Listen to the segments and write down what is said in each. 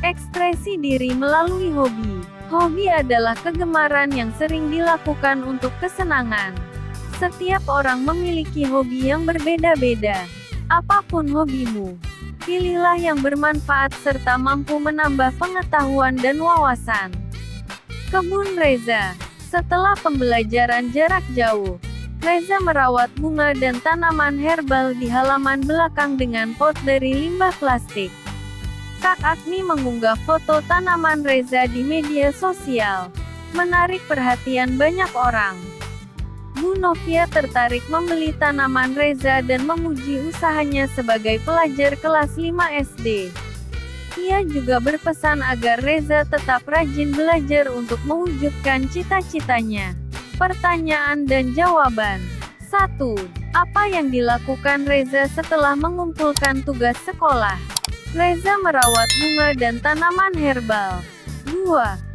Ekspresi diri melalui hobi. Hobi adalah kegemaran yang sering dilakukan untuk kesenangan. Setiap orang memiliki hobi yang berbeda-beda. Apapun hobimu, pilihlah yang bermanfaat serta mampu menambah pengetahuan dan wawasan. Kebun Reza. Setelah pembelajaran jarak jauh, Reza merawat bunga dan tanaman herbal di halaman belakang dengan pot dari limbah plastik. Kak Agni mengunggah foto tanaman Reza di media sosial, menarik perhatian banyak orang. Bu Novia tertarik membeli tanaman Reza dan memuji usahanya sebagai pelajar kelas 5 SD. Ia juga berpesan agar Reza tetap rajin belajar untuk mewujudkan cita-citanya. Pertanyaan dan jawaban. 1. Apa yang dilakukan Reza setelah mengumpulkan tugas sekolah? Reza merawat bunga dan tanaman herbal. 2.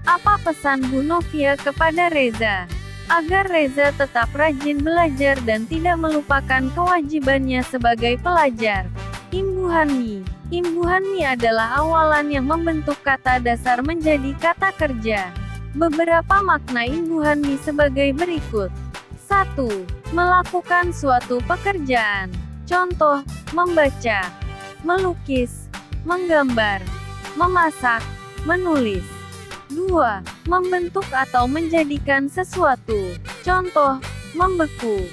Apa pesan Bu Novia kepada Reza? Agar Reza tetap rajin belajar dan tidak melupakan kewajibannya sebagai pelajar. Imbuhan mie. Imbuhan mie adalah awalan yang membentuk kata dasar menjadi kata kerja. Beberapa makna imbuhan mie sebagai berikut. 1. Melakukan suatu pekerjaan. Contoh, membaca, melukis, menggambar, memasak, menulis. 2. Membentuk atau menjadikan sesuatu. Contoh, membeku,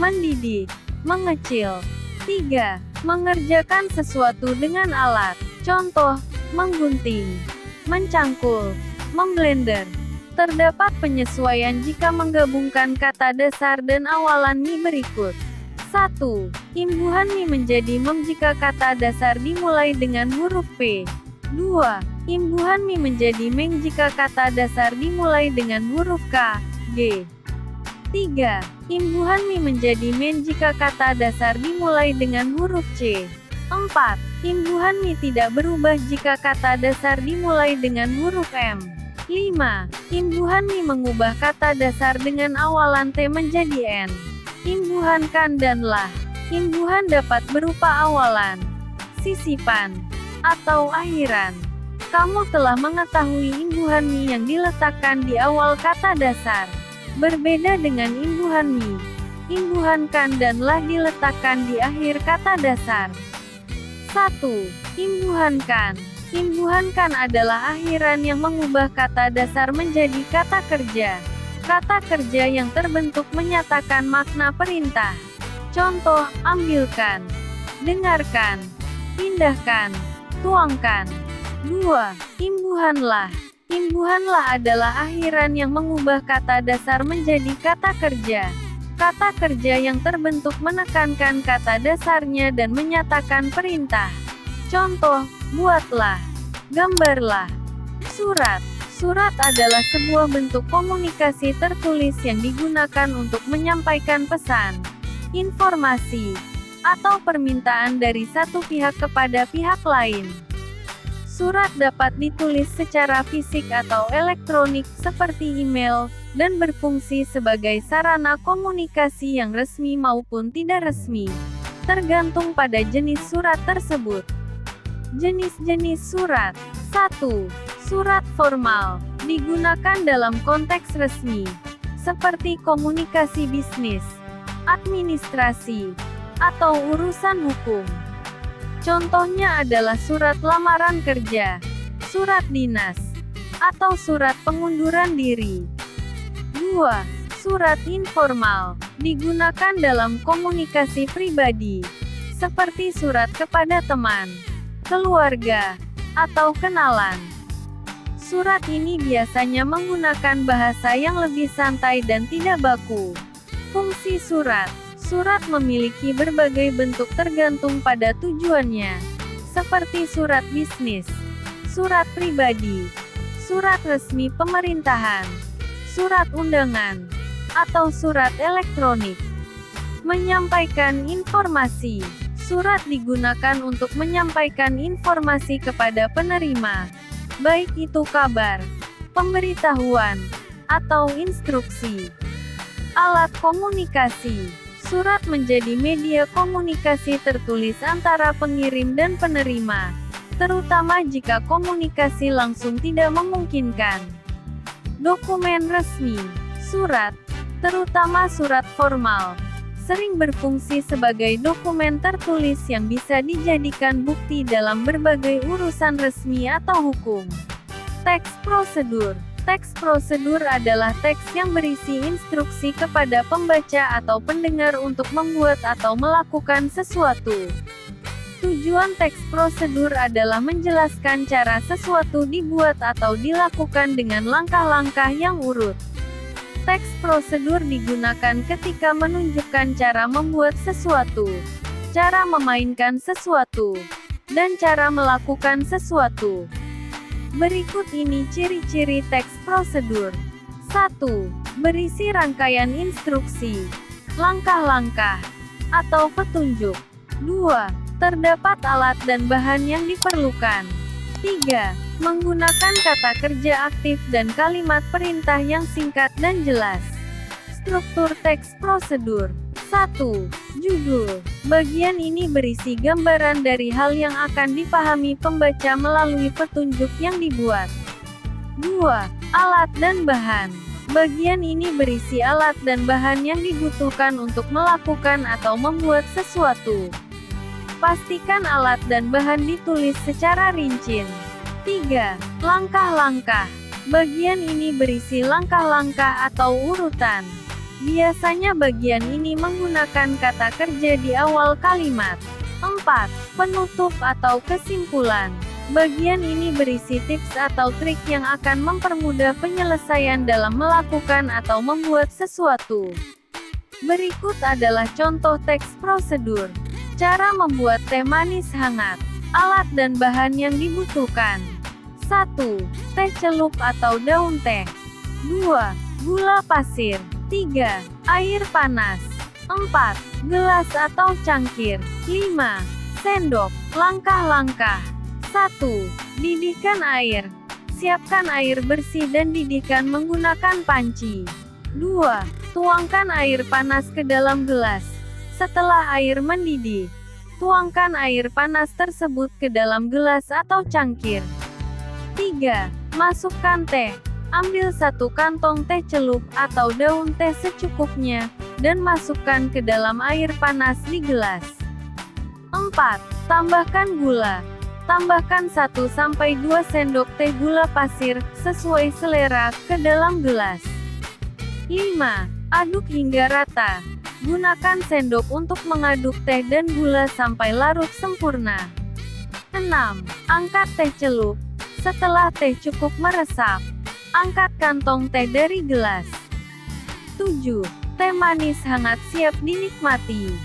mendidik, mengecil. 3. Mengerjakan sesuatu dengan alat. Contoh, menggunting, mencangkul, memblender. Terdapat penyesuaian jika menggabungkan kata dasar dan awalan mie berikut. 1. Imbuhan mie menjadi mem jika kata dasar dimulai dengan huruf P. 2. Imbuhan mie menjadi meng jika kata dasar dimulai dengan huruf K, G. 3. Imbuhan mie menjadi men jika kata dasar dimulai dengan huruf C. 4. Imbuhan mie tidak berubah jika kata dasar dimulai dengan huruf M. 5. Imbuhan mie mengubah kata dasar dengan awalan T menjadi N. Imbuhan kan dan lah. Imbuhan dapat berupa awalan, sisipan, atau akhiran. Kamu telah mengetahui imbuhan mie yang diletakkan di awal kata dasar. Berbeda dengan imbuhan mie, imbuhan kan dan lah diletakkan di akhir kata dasar. 1. Imbuhan kan. Imbuhan kan adalah akhiran yang mengubah kata dasar menjadi kata kerja. Kata kerja yang terbentuk menyatakan makna perintah. Contoh, ambilkan, dengarkan, pindahkan, tuangkan. 2. Imbuhanlah. Imbuhanlah adalah akhiran yang mengubah kata dasar menjadi kata kerja. Kata kerja yang terbentuk menekankan kata dasarnya dan menyatakan perintah. Contoh, buatlah, gambarlah. Surat. Surat adalah sebuah bentuk komunikasi tertulis yang digunakan untuk menyampaikan pesan, informasi, atau permintaan dari satu pihak kepada pihak lain. Surat dapat ditulis secara fisik atau elektronik seperti email, dan berfungsi sebagai sarana komunikasi yang resmi maupun tidak resmi, tergantung pada jenis surat tersebut. Jenis-jenis surat. 1. Surat formal, digunakan dalam konteks resmi, seperti komunikasi bisnis, administrasi, atau urusan hukum. Contohnya adalah surat lamaran kerja, surat dinas, atau surat pengunduran diri. 2. Surat informal, digunakan dalam komunikasi pribadi, seperti surat kepada teman, keluarga, atau kenalan. Surat ini biasanya menggunakan bahasa yang lebih santai dan tidak baku. Fungsi surat. Surat memiliki berbagai bentuk tergantung pada tujuannya, seperti surat bisnis, surat pribadi, surat resmi pemerintahan, surat undangan, atau surat elektronik. Menyampaikan informasi. Surat digunakan untuk menyampaikan informasi kepada penerima, baik itu kabar, pemberitahuan, atau instruksi. Alat komunikasi. Surat menjadi media komunikasi tertulis antara pengirim dan penerima, terutama jika komunikasi langsung tidak memungkinkan. Dokumen resmi, surat, terutama surat formal, sering berfungsi sebagai dokumen tertulis yang bisa dijadikan bukti dalam berbagai urusan resmi atau hukum. Teks prosedur. Teks prosedur adalah teks yang berisi instruksi kepada pembaca atau pendengar untuk membuat atau melakukan sesuatu. Tujuan teks prosedur adalah menjelaskan cara sesuatu dibuat atau dilakukan dengan langkah-langkah yang urut. Teks prosedur digunakan ketika menunjukkan cara membuat sesuatu, cara memainkan sesuatu, dan cara melakukan sesuatu. Berikut ini ciri-ciri teks prosedur. 1. Berisi rangkaian instruksi, langkah-langkah, atau petunjuk. 2. Terdapat alat dan bahan yang diperlukan. 3. Menggunakan kata kerja aktif dan kalimat perintah yang singkat dan jelas. Struktur teks prosedur. 1. Judul. Bagian ini berisi gambaran dari hal yang akan dipahami pembaca melalui petunjuk yang dibuat. 2. Alat dan bahan. Bagian ini berisi alat dan bahan yang dibutuhkan untuk melakukan atau membuat sesuatu. Pastikan alat dan bahan ditulis secara rinci. 3. Langkah-langkah. Bagian ini berisi langkah-langkah atau urutan. Biasanya bagian ini menggunakan kata kerja di awal kalimat. 4. Penutup atau kesimpulan. Bagian ini berisi tips atau trik yang akan mempermudah penyelesaian dalam melakukan atau membuat sesuatu. Berikut adalah contoh teks prosedur. Cara membuat teh manis hangat. Alat dan bahan yang dibutuhkan. 1. Teh celup atau daun teh. 2. Gula pasir. 3. Air panas. 4. Gelas atau cangkir. 5. Sendok. Langkah-langkah. 1. Didihkan air. Siapkan air bersih dan didihkan menggunakan panci. 2. Tuangkan air panas ke dalam gelas. Setelah air mendidih, tuangkan air panas tersebut ke dalam gelas atau cangkir. 3. Masukkan teh. Ambil 1 kantong teh celup atau daun teh secukupnya, dan masukkan ke dalam air panas di gelas. 4. Tambahkan gula. Tambahkan 1-2 sendok teh gula pasir, sesuai selera, ke dalam gelas. 5. Aduk hingga rata. Gunakan sendok untuk mengaduk teh dan gula sampai larut sempurna. 6. Angkat teh celup. Setelah teh cukup meresap, angkat kantong teh dari gelas. 7. Teh manis hangat siap dinikmati.